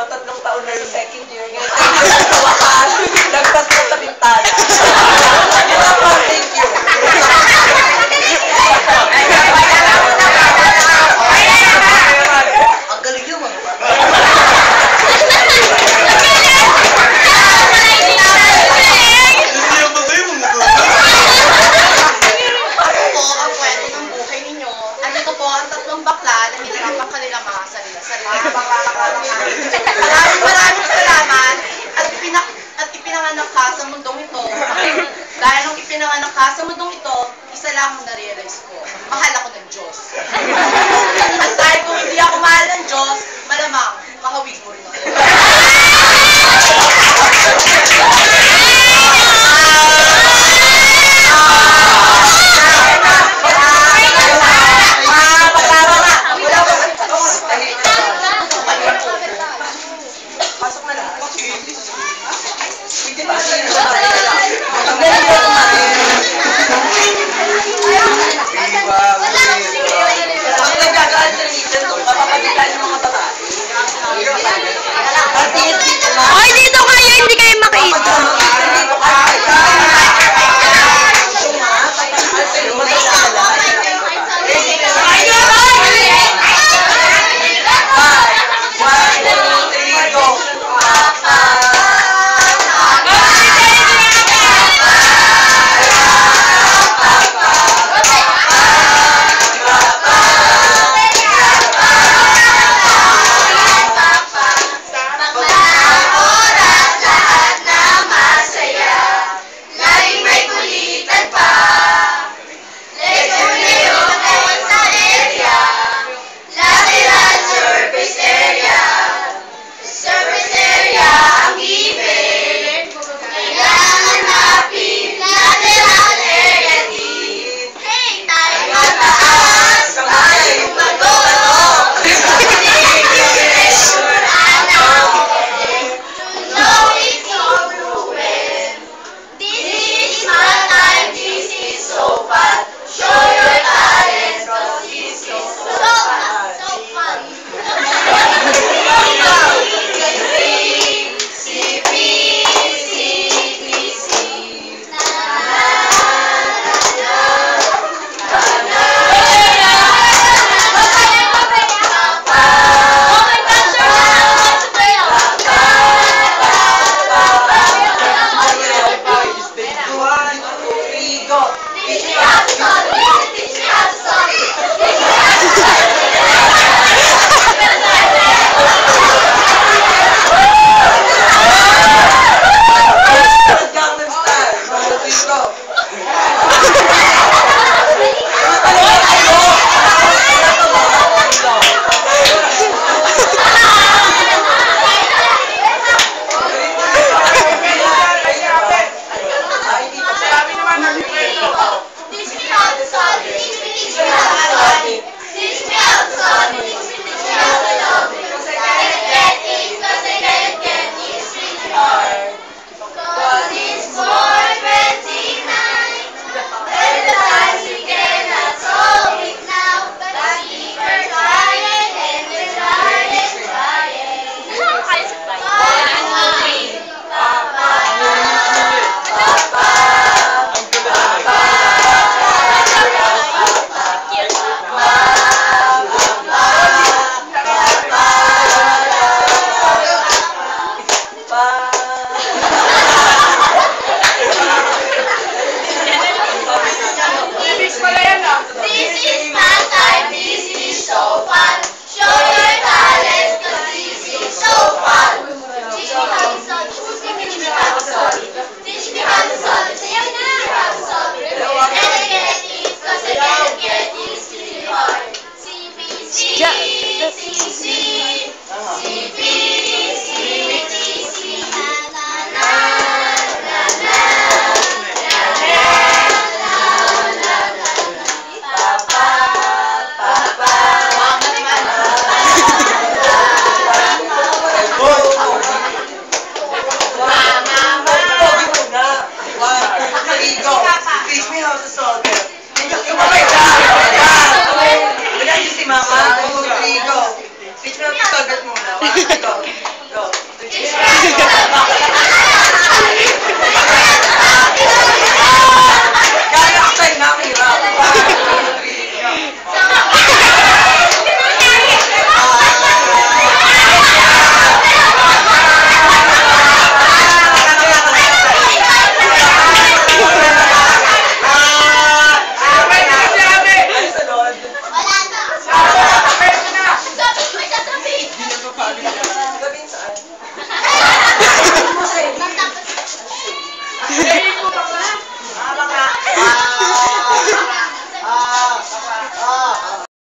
3 taon na sa second year. Ngayon, sa wakas, nagpas ko sa bintana. Thank you. Ang galing yung mga bata. Ito po ang 3 bakla na hinirapan kanilang mga sarili. Maraming salamat at ipinanganak ka sa mundong ito. Dahil nung ipinanganak ka sa mundong ito, isa lang ang na-realize ko. Mahal ako ng Diyos. At dahil kung hindi ako mahal ng Diyos, malamang makawig mo rin ako. Ay, dito kayo, hindi kayo makita. Mama, Rodrigo. Teach me how to solve it muna.